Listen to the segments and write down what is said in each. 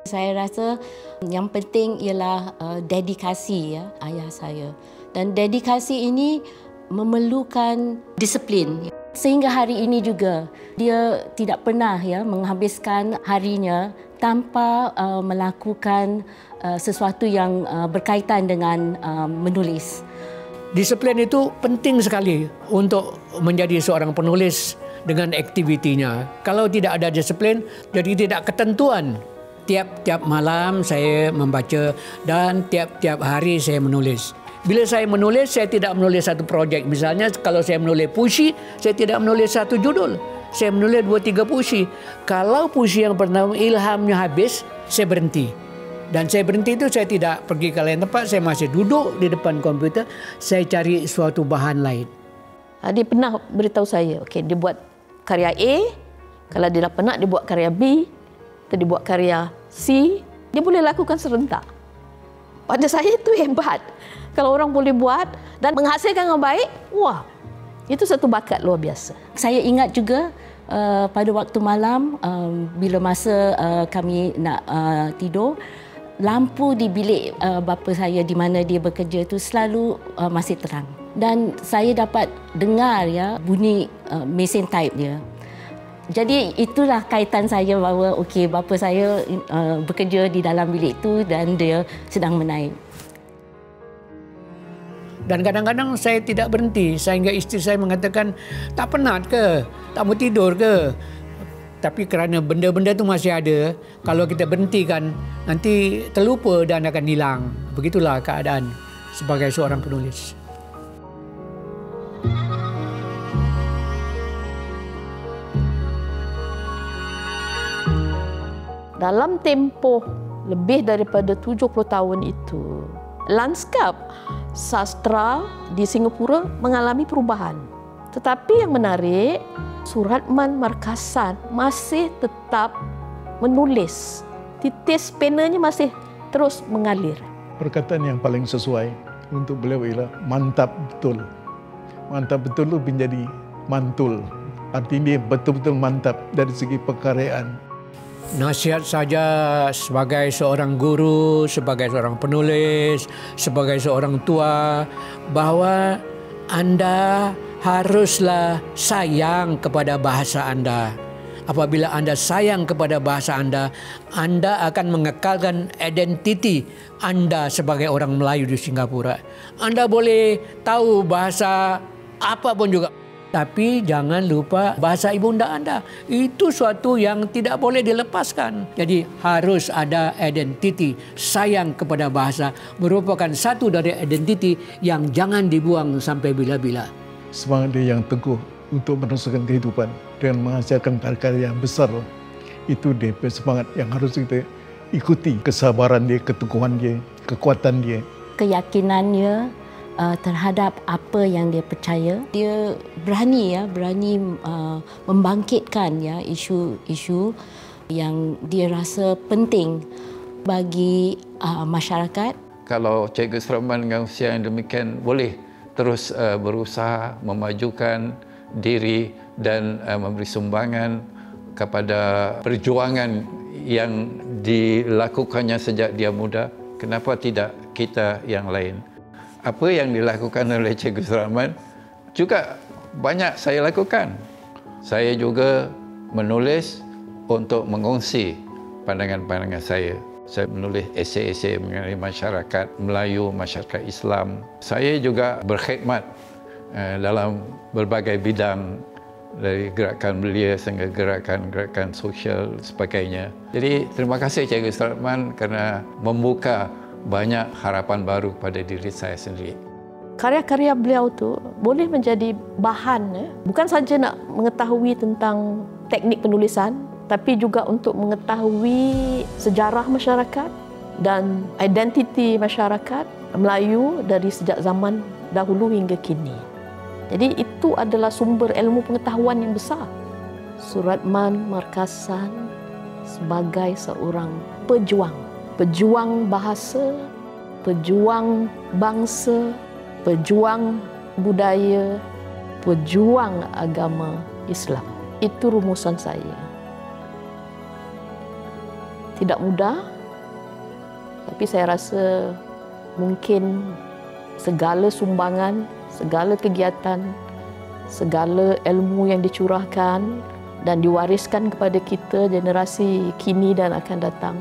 Saya rasa yang penting ialah dedikasi ya ayah saya. Dan dedikasi ini memerlukan disiplin. Sehingga hari ini juga dia tidak pernah ya menghabiskan harinya tanpa melakukan sesuatu yang berkaitan dengan menulis. Disiplin itu penting sekali untuk menjadi seorang penulis dengan aktivitinya. Kalau tidak ada disiplin, jadi tidak ketentuan. Tiap-tiap malam saya membaca dan tiap-tiap hari saya menulis. Bila saya menulis, saya tidak menulis satu projek. Misalnya kalau saya menulis puisi, saya tidak menulis satu judul. Saya menulis 2-3 puisi. Kalau puisi yang pertama ilhamnya habis, saya berhenti. Dan saya berhenti itu saya tidak pergi ke lain tempat, saya masih duduk di depan komputer, saya cari suatu bahan lain. Dia pernah beritahu saya, okey, dia buat karya A, kalau dia dah penat dia buat karya B, atau dia buat karya C, dia boleh lakukan serentak. Pada saya itu hebat. Kalau orang boleh buat dan menghasilkan dengan baik, wah, itu satu bakat luar biasa. Saya ingat juga pada waktu malam bila masa kami nak tidur, lampu di bilik bapa saya di mana dia bekerja itu selalu masih terang. Dan saya dapat dengar ya bunyi mesin type dia. Jadi itulah kaitan saya bahawa okey bapa saya bekerja di dalam bilik itu dan dia sedang menaip. Dan kadang-kadang saya tidak berhenti sehingga isteri saya mengatakan, tak penat ke? Tak mau tidur ke? Tapi kerana benda-benda itu masih ada, kalau kita berhentikan, nanti terlupa dan akan hilang. Begitulah keadaan sebagai seorang penulis. Dalam tempoh lebih daripada 70 tahun itu, lanskap sastra di Singapura mengalami perubahan. Tetapi yang menarik, Suratman Markasan masih tetap menulis. Titis penanya masih terus mengalir. Perkataan yang paling sesuai untuk beliau ialah mantap betul. Mantap betul itu menjadi mantul. Artinya dia betul-betul mantap dari segi pekaryaan. Nasihat saja sebagai seorang guru, sebagai seorang penulis, sebagai seorang tua, bahawa anda haruslah sayang kepada bahasa anda. Apabila anda sayang kepada bahasa anda akan mengekalkan identiti anda sebagai orang Melayu di Singapura. Anda boleh tahu bahasa apa pun juga, tapi jangan lupa bahasa ibunda anda. Itu suatu yang tidak boleh dilepaskan. Jadi harus ada identiti. Sayang kepada bahasa merupakan satu dari identiti yang jangan dibuang sampai bila-bila. Semangat dia yang teguh untuk meneruskan kehidupan dengan menghasilkan karya yang besar. Itu dia semangat yang harus kita ikuti. Kesabaran dia, keteguhan dia, kekuatan dia. Keyakinannya terhadap apa yang dia percaya, dia berani membangkitkan ya isu-isu yang dia rasa penting bagi masyarakat. Kalau Cikgu Suratman dengan usia yang demikian boleh terus berusaha memajukan diri dan memberi sumbangan kepada perjuangan yang dilakukannya sejak dia muda, kenapa tidak kita yang lain? Apa yang dilakukan oleh Cikgu Suratman juga banyak saya lakukan. Saya juga menulis untuk mengongsi pandangan-pandangan saya. Saya menulis esei-esei mengenai masyarakat Melayu, masyarakat Islam. Saya juga berkhidmat dalam berbagai bidang, dari gerakan belia sehingga gerakan-gerakan sosial sebagainya. Jadi terima kasih Cikgu Suratman kerana membuka banyak harapan baru pada diri saya sendiri. Karya-karya beliau tu boleh menjadi bahan, bukan saja nak mengetahui tentang teknik penulisan, tapi juga untuk mengetahui sejarah masyarakat dan identiti masyarakat Melayu dari sejak zaman dahulu hingga kini. Jadi itu adalah sumber ilmu pengetahuan yang besar. Suratman Markasan sebagai seorang pejuang bahasa, pejuang bangsa, pejuang budaya, pejuang agama Islam. Itu rumusan saya. Tidak mudah, Tapi saya rasa mungkin segala sumbangan, segala kegiatan, segala ilmu yang dicurahkan dan diwariskan kepada kita generasi kini dan akan datang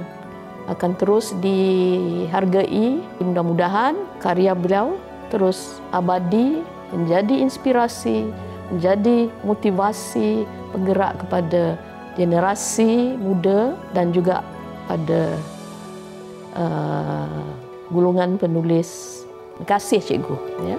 akan terus dihargai. Mudah-mudahan karya beliau terus abadi, menjadi inspirasi, menjadi motivasi penggerak kepada generasi muda dan juga pada golongan penulis. Terima kasih cikgu. Ya.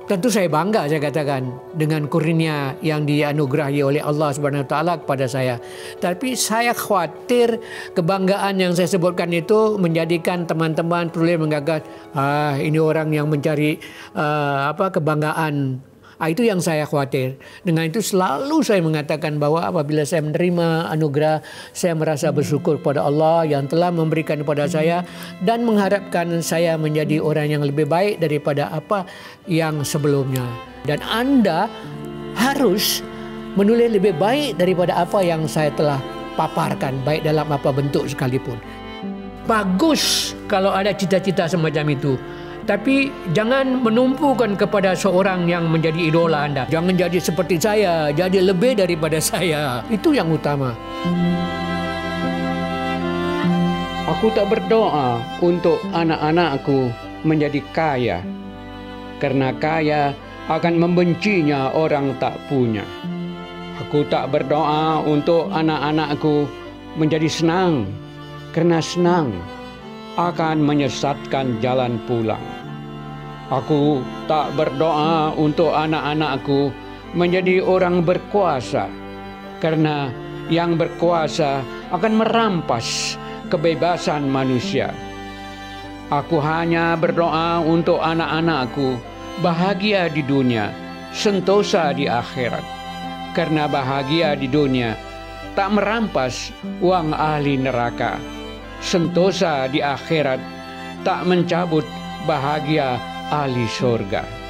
Tentu saya bangga, saya katakan, dengan kurnia yang dianugerahi oleh Allah Subhanahu Wa Taala kepada saya. Tapi saya khawatir kebanggaan yang saya sebutkan itu menjadikan teman-teman penulis menggagas, ini orang yang mencari kebanggaan. Itu yang saya khawatir. Dengan itu selalu saya mengatakan bahwa apabila saya menerima anugerah, saya merasa bersyukur kepada Allah yang telah memberikan kepada saya dan mengharapkan saya menjadi orang yang lebih baik daripada apa yang sebelumnya. Dan Anda harus menulis lebih baik daripada apa yang saya telah paparkan, baik dalam apa bentuk sekalipun. Bagus kalau ada cita-cita semacam itu. Tapi jangan menumpukan kepada seorang yang menjadi idola Anda. Jangan jadi seperti saya, jadi lebih daripada saya. Itu yang utama. Aku tak berdoa untuk anak-anakku menjadi kaya, karena kaya akan membencinya orang tak punya. Aku tak berdoa untuk anak-anakku menjadi senang, karena senang akan menyesatkan jalan pulang. Aku tak berdoa untuk anak-anakku menjadi orang berkuasa, karena yang berkuasa akan merampas kebebasan manusia. Aku hanya berdoa untuk anak-anakku bahagia di dunia, sentosa di akhirat, karena bahagia di dunia tak merampas uang ahli neraka. Sentosa di akhirat tak mencabut bahagia ahli surga.